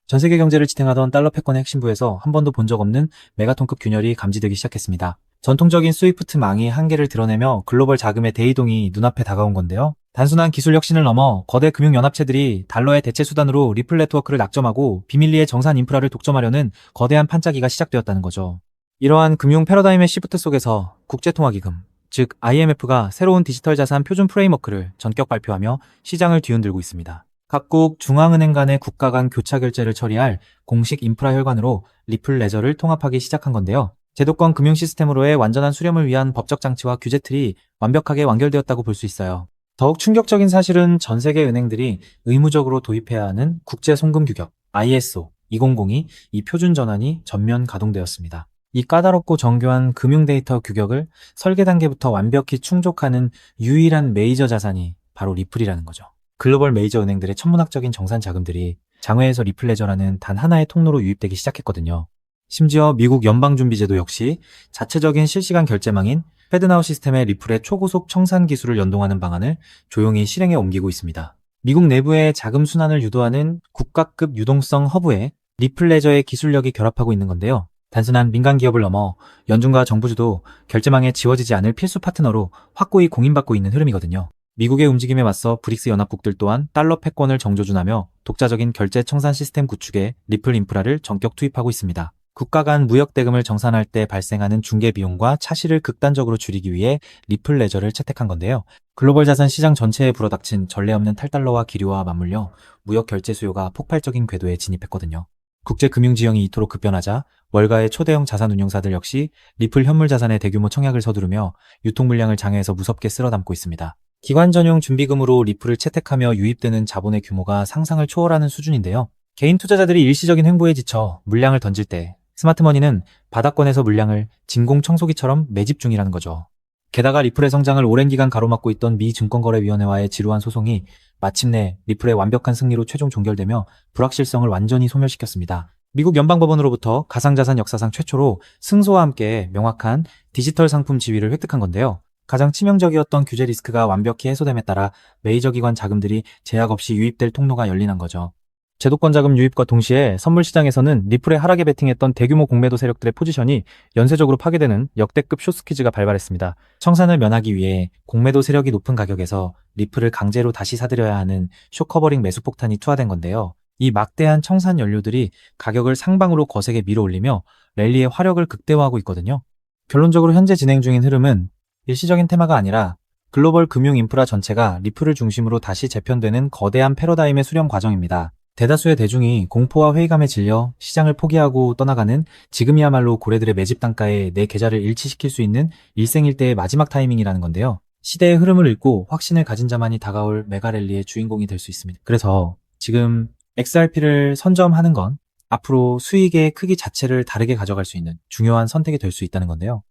전 세계 경제를 지탱하던 달러 패권의 핵심부에서 한 번도 본 적 없는 메가톤급 균열이 감지되기 시작했습니다. 전통적인 스위프트 망이 한계를 드러내며 글로벌 자금의 대이동이 눈앞에 다가온 건데요. 단순한 기술 혁신을 넘어 거대 금융연합체들이 달러의 대체 수단으로 리플 네트워크를 낙점하고 비밀리에 정산 인프라를 독점하려는 거대한 판짜기가 시작되었다는 거죠. 이러한 금융 패러다임의 시프트 속에서 국제통화기금, 즉 IMF가 새로운 디지털 자산 표준 프레임워크를 전격 발표하며 시장을 뒤흔들고 있습니다. 각국 중앙은행 간의 국가 간 교차 결제를 처리할 공식 인프라 혈관으로 리플 레저를 통합하기 시작한 건데요. 제도권 금융 시스템으로의 완전한 수렴을 위한 법적 장치와 규제 틀이 완벽하게 완결되었다고 볼 수 있어요. 더욱 충격적인 사실은 전 세계 은행들이 의무적으로 도입해야 하는 국제 송금 규격 ISO 2002 이 표준 전환이 전면 가동되었습니다. 이 까다롭고 정교한 금융 데이터 규격을 설계 단계부터 완벽히 충족하는 유일한 메이저 자산이 바로 리플이라는 거죠. 글로벌 메이저 은행들의 천문학적인 정산 자금들이 장외에서 리플 레저라는 단 하나의 통로로 유입되기 시작했거든요. 심지어 미국 연방준비제도 역시 자체적인 실시간 결제망인 페드나우 시스템의 리플의 초고속 청산 기술을 연동하는 방안을 조용히 실행에 옮기고 있습니다. 미국 내부의 자금 순환을 유도하는 국가급 유동성 허브에 리플 레저의 기술력이 결합하고 있는 건데요. 단순한 민간 기업을 넘어 연준과 정부주도 결제망에 지워지지 않을 필수 파트너로 확고히 공인받고 있는 흐름이거든요. 미국의 움직임에 맞서 브릭스 연합국들 또한 달러 패권을 정조준하며 독자적인 결제 청산 시스템 구축에 리플 인프라를 전격 투입하고 있습니다. 국가 간 무역 대금을 정산할 때 발생하는 중개 비용과 차실을 극단적으로 줄이기 위해 리플 레저를 채택한 건데요. 글로벌 자산 시장 전체에 불어닥친 전례 없는 탈달러와 기류와 맞물려 무역 결제 수요가 폭발적인 궤도에 진입했거든요. 국제 금융 지형이 이토록 급변하자 월가의 초대형 자산 운용사들 역시 리플 현물 자산의 대규모 청약을 서두르며 유통 물량을 장외에서 무섭게 쓸어 담고 있습니다. 기관 전용 준비금으로 리플을 채택하며 유입되는 자본의 규모가 상상을 초월하는 수준인데요. 개인 투자자들이 일시적인 횡보에 지쳐 물량을 던질 때 스마트머니는 바닥권에서 물량을 진공 청소기처럼 매집 중이라는 거죠. 게다가 리플의 성장을 오랜 기간 가로막고 있던 미 증권거래위원회와의 지루한 소송이 마침내 리플의 완벽한 승리로 최종 종결되며 불확실성을 완전히 소멸시켰습니다. 미국 연방법원으로부터 가상자산 역사상 최초로 승소와 함께 명확한 디지털 상품 지위를 획득한 건데요. 가장 치명적이었던 규제 리스크가 완벽히 해소됨에 따라 메이저 기관 자금들이 제약 없이 유입될 통로가 열리는 거죠. 제도권 자금 유입과 동시에 선물 시장에서는 리플의 하락에 베팅했던 대규모 공매도 세력들의 포지션이 연쇄적으로 파괴되는 역대급 숏스퀴즈가 발발했습니다. 청산을 면하기 위해 공매도 세력이 높은 가격에서 리플을 강제로 다시 사들여야 하는 숏커버링 매수 폭탄이 투하된 건데요. 이 막대한 청산 연료들이 가격을 상방으로 거세게 밀어올리며 랠리의 화력을 극대화하고 있거든요. 결론적으로 현재 진행 중인 흐름은 일시적인 테마가 아니라 글로벌 금융 인프라 전체가 리플을 중심으로 다시 재편되는 거대한 패러다임의 수렴 과정입니다. 대다수의 대중이 공포와 회의감에 질려 시장을 포기하고 떠나가는 지금이야말로 고래들의 매집 단가에 내 계좌를 일치시킬 수 있는 일생일대의 마지막 타이밍이라는 건데요. 시대의 흐름을 읽고 확신을 가진 자만이 다가올 메가랠리의 주인공이 될 수 있습니다. 그래서 지금 XRP를 선점하는 건 앞으로 수익의 크기 자체를 다르게 가져갈 수 있는 중요한 선택이 될 수 있다는 건데요.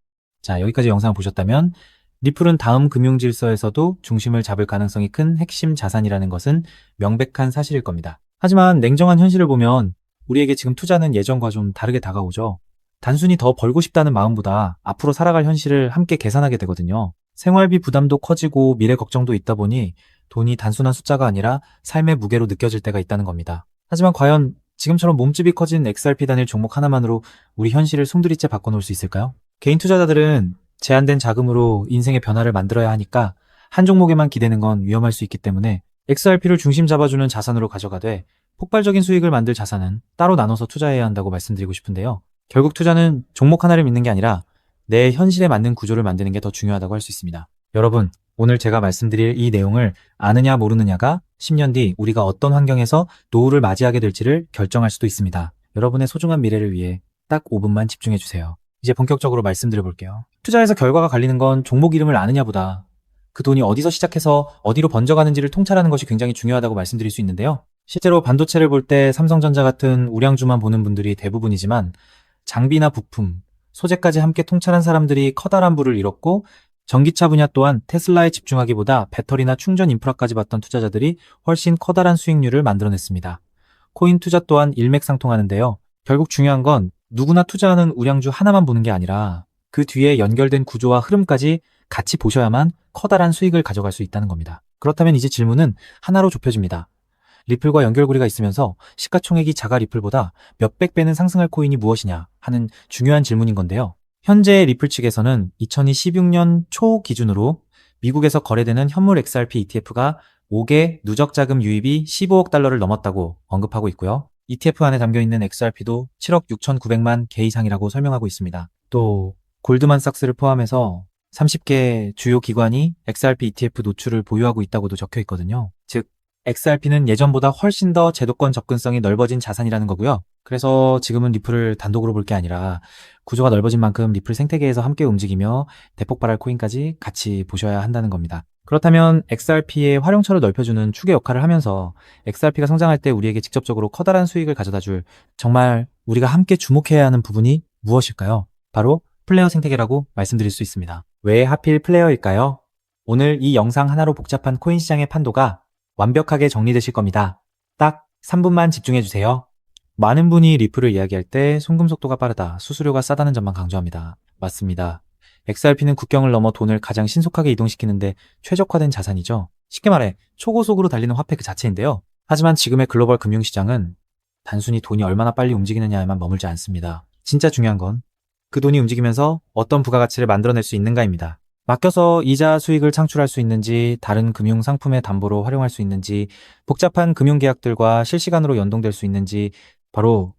자, 여기까지 영상을 보셨다면 리플은 다음 금융 질서에서도 중심을 잡을 가능성이 큰 핵심 자산이라는 것은 명백한 사실일 겁니다. 하지만 냉정한 현실을 보면 우리에게 지금 투자는 예전과 좀 다르게 다가오죠. 단순히 더 벌고 싶다는 마음보다 앞으로 살아갈 현실을 함께 계산하게 되거든요. 생활비 부담도 커지고 미래 걱정도 있다 보니 돈이 단순한 숫자가 아니라 삶의 무게로 느껴질 때가 있다는 겁니다. 하지만 과연 지금처럼 몸집이 커진 XRP 단일 종목 하나만으로 우리 현실을 송두리째 바꿔놓을 수 있을까요? 개인 투자자들은 제한된 자금으로 인생의 변화를 만들어야 하니까 한 종목에만 기대는 건 위험할 수 있기 때문에 XRP를 중심 잡아주는 자산으로 가져가되 폭발적인 수익을 만들 자산은 따로 나눠서 투자해야 한다고 말씀드리고 싶은데요. 결국 투자는 종목 하나를 믿는 게 아니라 내 현실에 맞는 구조를 만드는 게 더 중요하다고 할 수 있습니다. 여러분, 오늘 제가 말씀드릴 이 내용을 아느냐 모르느냐가 10년 뒤 우리가 어떤 환경에서 노후를 맞이하게 될지를 결정할 수도 있습니다. 여러분의 소중한 미래를 위해 딱 5분만 집중해 주세요. 이제 본격적으로 말씀드려 볼게요. 투자에서 결과가 갈리는 건 종목 이름을 아느냐보다 그 돈이 어디서 시작해서 어디로 번져가는지를 통찰하는 것이 굉장히 중요하다고 말씀드릴 수 있는데요. 실제로 반도체를 볼 때 삼성전자 같은 우량주만 보는 분들이 대부분이지만 장비나 부품, 소재까지 함께 통찰한 사람들이 커다란 부를 이뤘고 전기차 분야 또한 테슬라에 집중하기보다 배터리나 충전 인프라까지 봤던 투자자들이 훨씬 커다란 수익률을 만들어냈습니다. 코인 투자 또한 일맥상통하는데요. 결국 중요한 건 누구나 투자하는 우량주 하나만 보는 게 아니라 그 뒤에 연결된 구조와 흐름까지 같이 보셔야만 커다란 수익을 가져갈 수 있다는 겁니다. 그렇다면 이제 질문은 하나로 좁혀집니다. 리플과 연결고리가 있으면서 시가총액이 자가 리플보다 몇백 배는 상승할 코인이 무엇이냐 하는 중요한 질문인 건데요. 현재 리플 측에서는 2016년 초 기준으로 미국에서 거래되는 현물 XRP ETF가 5개 누적 자금 유입이 15억 달러를 넘었다고 언급하고 있고요. ETF 안에 담겨있는 XRP도 7억 6,900만 개 이상이라고 설명하고 있습니다. 또 골드만삭스를 포함해서 30개 주요 기관이 XRP ETF 노출을 보유하고 있다고도 적혀 있거든요. 즉 XRP는 예전보다 훨씬 더 제도권 접근성이 넓어진 자산이라는 거고요. 그래서 지금은 리플을 단독으로 볼 게 아니라 구조가 넓어진 만큼 리플 생태계에서 함께 움직이며 대폭발할 코인까지 같이 보셔야 한다는 겁니다. 그렇다면 XRP의 활용처를 넓혀주는 축의 역할을 하면서 XRP가 성장할 때 우리에게 직접적으로 커다란 수익을 가져다 줄 정말 우리가 함께 주목해야 하는 부분이 무엇일까요? 바로 플레이어 생태계라고 말씀드릴 수 있습니다. 왜 하필 플레이어일까요? 오늘 이 영상 하나로 복잡한 코인 시장의 판도가 완벽하게 정리되실 겁니다. 딱 3분만 집중해주세요. 많은 분이 리플을 이야기할 때 송금 속도가 빠르다, 수수료가 싸다는 점만 강조합니다. 맞습니다. XRP는 국경을 넘어 돈을 가장 신속하게 이동시키는데 최적화된 자산이죠. 쉽게 말해 초고속으로 달리는 화폐 그 자체인데요. 하지만 지금의 글로벌 금융시장은 단순히 돈이 얼마나 빨리 움직이느냐에만 머물지 않습니다. 진짜 중요한 건 그 돈이 움직이면서 어떤 부가가치를 만들어낼 수 있는가입니다. 맡겨서 이자 수익을 창출할 수 있는지, 다른 금융 상품의 담보로 활용할 수 있는지, 복잡한 금융 계약들과 실시간으로 연동될 수 있는지, 바로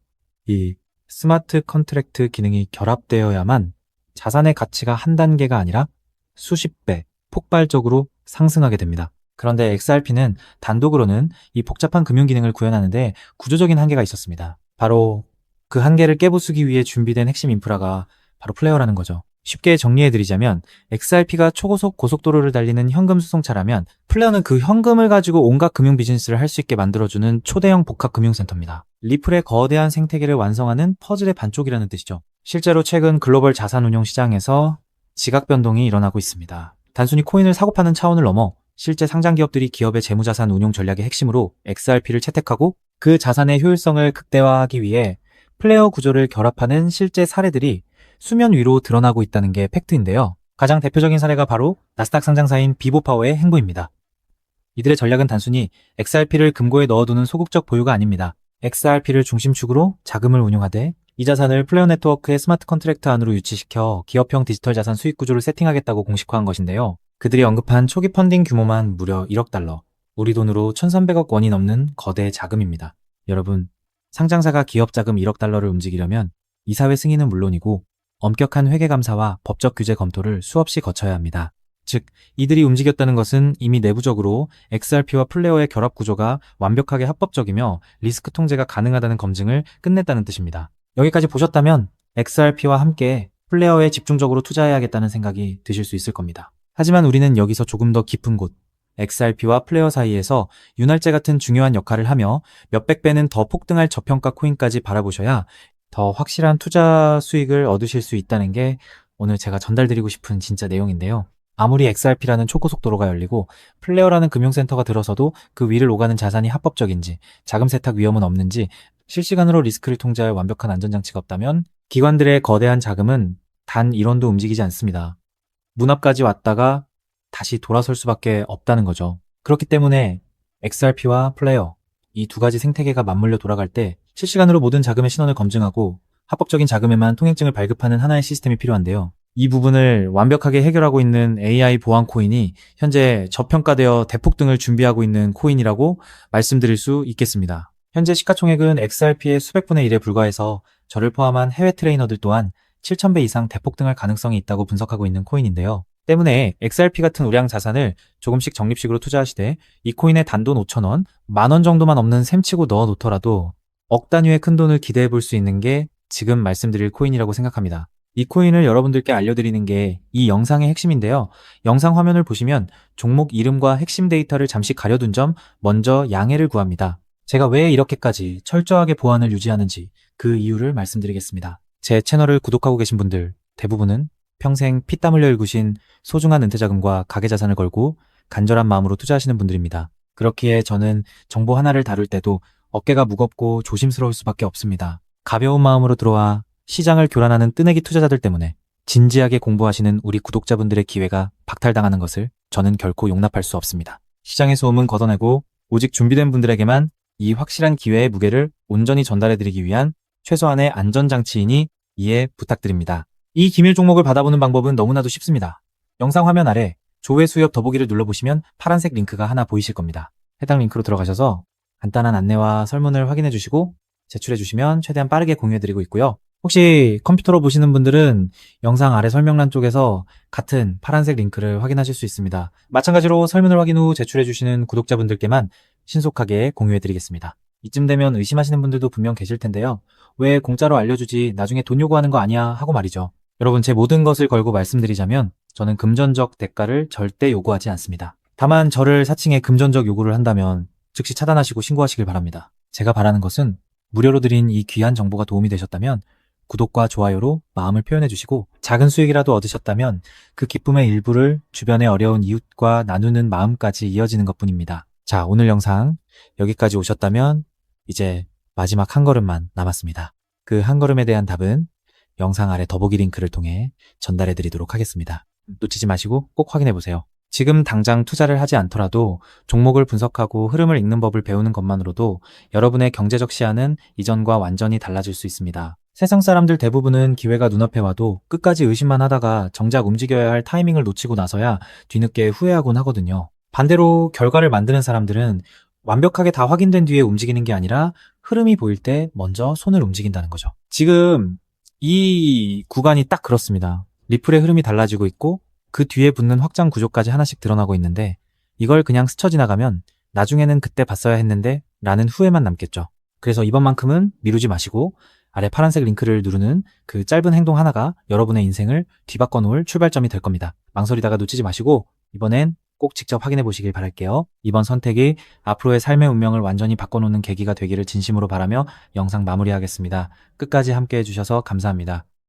이 스마트 컨트랙트 기능이 결합되어야만 자산의 가치가 한 단계가 아니라 수십 배 폭발적으로 상승하게 됩니다. 그런데 XRP는 단독으로는 이 복잡한 금융 기능을 구현하는데 구조적인 한계가 있었습니다. 바로 그 한계를 깨부수기 위해 준비된 핵심 인프라가 바로 플레이어라는 거죠. 쉽게 정리해드리자면 XRP가 초고속 고속도로를 달리는 현금 수송차라면 플레이어는 그 현금을 가지고 온갖 금융 비즈니스를 할 수 있게 만들어주는 초대형 복합 금융센터입니다. 리플의 거대한 생태계를 완성하는 퍼즐의 반쪽이라는 뜻이죠. 실제로 최근 글로벌 자산 운용 시장에서 지각 변동이 일어나고 있습니다. 단순히 코인을 사고 파는 차원을 넘어 실제 상장 기업들이 기업의 재무자산 운용 전략의 핵심으로 XRP를 채택하고 그 자산의 효율성을 극대화하기 위해 플레이어 구조를 결합하는 실제 사례들이 수면 위로 드러나고 있다는 게 팩트인데요. 가장 대표적인 사례가 바로 나스닥 상장사인 비보파워의 행보입니다. 이들의 전략은 단순히 XRP를 금고에 넣어두는 소극적 보유가 아닙니다. XRP를 중심축으로 자금을 운용하되 이 자산을 플레이어 네트워크의 스마트 컨트랙트 안으로 유치시켜 기업형 디지털 자산 수익 구조를 세팅하겠다고 공식화한 것인데요. 그들이 언급한 초기 펀딩 규모만 무려 1억 달러, 우리 돈으로 1,300억 원이 넘는 거대 자금입니다. 여러분, 상장사가 기업 자금 1억 달러를 움직이려면 이사회 승인은 물론이고 엄격한 회계감사와 법적 규제 검토를 수없이 거쳐야 합니다. 즉, 이들이 움직였다는 것은 이미 내부적으로 XRP와 플레이어의 결합 구조가 완벽하게 합법적이며 리스크 통제가 가능하다는 검증을 끝냈다는 뜻입니다. 여기까지 보셨다면 XRP와 함께 플레이어에 집중적으로 투자해야겠다는 생각이 드실 수 있을 겁니다. 하지만 우리는 여기서 조금 더 깊은 곳, XRP와 플레이어 사이에서 윤활제 같은 중요한 역할을 하며 몇백 배는 더 폭등할 저평가 코인까지 바라보셔야 더 확실한 투자 수익을 얻으실 수 있다는 게 오늘 제가 전달드리고 싶은 진짜 내용인데요. 아무리 XRP라는 초고속도로가 열리고 플레이어라는 금융센터가 들어서도 그 위를 오가는 자산이 합법적인지, 자금 세탁 위험은 없는지, 실시간으로 리스크를 통제할 완벽한 안전장치가 없다면 기관들의 거대한 자금은 단 1원도 움직이지 않습니다. 문 앞까지 왔다가 다시 돌아설 수밖에 없다는 거죠. 그렇기 때문에 XRP와 플레이어, 이 두 가지 생태계가 맞물려 돌아갈 때 실시간으로 모든 자금의 신원을 검증하고 합법적인 자금에만 통행증을 발급하는 하나의 시스템이 필요한데요. 이 부분을 완벽하게 해결하고 있는 AI 보안 코인이 현재 저평가되어 대폭등을 준비하고 있는 코인이라고 말씀드릴 수 있겠습니다. 현재 시가총액은 XRP의 수백 분의 1에 불과해서 저를 포함한 해외 트레이너들 또한 7,000배 이상 대폭등할 가능성이 있다고 분석하고 있는 코인인데요. 때문에 XRP 같은 우량 자산을 조금씩 적립식으로 투자하시되 이 코인의 단돈 5,000원, 10,000원 정도만 없는 셈치고 넣어 놓더라도 억 단위의 큰 돈을 기대해 볼 수 있는 게 지금 말씀드릴 코인이라고 생각합니다. 이 코인을 여러분들께 알려드리는 게 이 영상의 핵심인데요. 영상 화면을 보시면 종목 이름과 핵심 데이터를 잠시 가려둔 점 먼저 양해를 구합니다. 제가 왜 이렇게까지 철저하게 보안을 유지하는지 그 이유를 말씀드리겠습니다. 제 채널을 구독하고 계신 분들 대부분은 평생 피땀 흘려 일구신 소중한 은퇴자금과 가계자산을 걸고 간절한 마음으로 투자하시는 분들입니다. 그렇기에 저는 정보 하나를 다룰 때도 어깨가 무겁고 조심스러울 수밖에 없습니다. 가벼운 마음으로 들어와 시장을 교란하는 뜨내기 투자자들 때문에 진지하게 공부하시는 우리 구독자분들의 기회가 박탈당하는 것을 저는 결코 용납할 수 없습니다. 시장의 소음은 걷어내고 오직 준비된 분들에게만 이 확실한 기회의 무게를 온전히 전달해드리기 위한 최소한의 안전장치이니 이해 부탁드립니다. 이 기밀 종목을 받아보는 방법은 너무나도 쉽습니다. 영상 화면 아래 조회 수협 더보기를 눌러보시면 파란색 링크가 하나 보이실 겁니다. 해당 링크로 들어가셔서 간단한 안내와 설문을 확인해 주시고 제출해 주시면 최대한 빠르게 공유해 드리고 있고요. 혹시 컴퓨터로 보시는 분들은 영상 아래 설명란 쪽에서 같은 파란색 링크를 확인하실 수 있습니다. 마찬가지로 설문을 확인 후 제출해 주시는 구독자분들께만 신속하게 공유해 드리겠습니다. 이쯤 되면 의심하시는 분들도 분명 계실 텐데요. 왜 공짜로 알려주지 나중에 돈 요구하는 거 아니야 하고 말이죠. 여러분, 제 모든 것을 걸고 말씀드리자면 저는 금전적 대가를 절대 요구하지 않습니다. 다만 저를 사칭해 금전적 요구를 한다면 즉시 차단하시고 신고하시길 바랍니다. 제가 바라는 것은 무료로 드린 이 귀한 정보가 도움이 되셨다면 구독과 좋아요로 마음을 표현해 주시고 작은 수익이라도 얻으셨다면 그 기쁨의 일부를 주변의 어려운 이웃과 나누는 마음까지 이어지는 것뿐입니다. 자, 오늘 영상 여기까지 오셨다면 이제 마지막 한 걸음만 남았습니다. 그 한 걸음에 대한 답은 영상 아래 더보기 링크를 통해 전달해 드리도록 하겠습니다. 놓치지 마시고 꼭 확인해 보세요. 지금 당장 투자를 하지 않더라도 종목을 분석하고 흐름을 읽는 법을 배우는 것만으로도 여러분의 경제적 시야는 이전과 완전히 달라질 수 있습니다. 세상 사람들 대부분은 기회가 눈앞에 와도 끝까지 의심만 하다가 정작 움직여야 할 타이밍을 놓치고 나서야 뒤늦게 후회하곤 하거든요. 반대로 결과를 만드는 사람들은 완벽하게 다 확인된 뒤에 움직이는 게 아니라 흐름이 보일 때 먼저 손을 움직인다는 거죠. 지금 이 구간이 딱 그렇습니다. 리플의 흐름이 달라지고 있고 그 뒤에 붙는 확장 구조까지 하나씩 드러나고 있는데 이걸 그냥 스쳐 지나가면 나중에는 그때 봤어야 했는데 라는 후회만 남겠죠. 그래서 이번만큼은 미루지 마시고 아래 파란색 링크를 누르는 그 짧은 행동 하나가 여러분의 인생을 뒤바꿔 놓을 출발점이 될 겁니다. 망설이다가 놓치지 마시고 이번엔 꼭 직접 확인해 보시길 바랄게요. 이번 선택이 앞으로의 삶의 운명을 완전히 바꿔놓는 계기가 되기를 진심으로 바라며 영상 마무리하겠습니다. 끝까지 함께 해주셔서 감사합니다.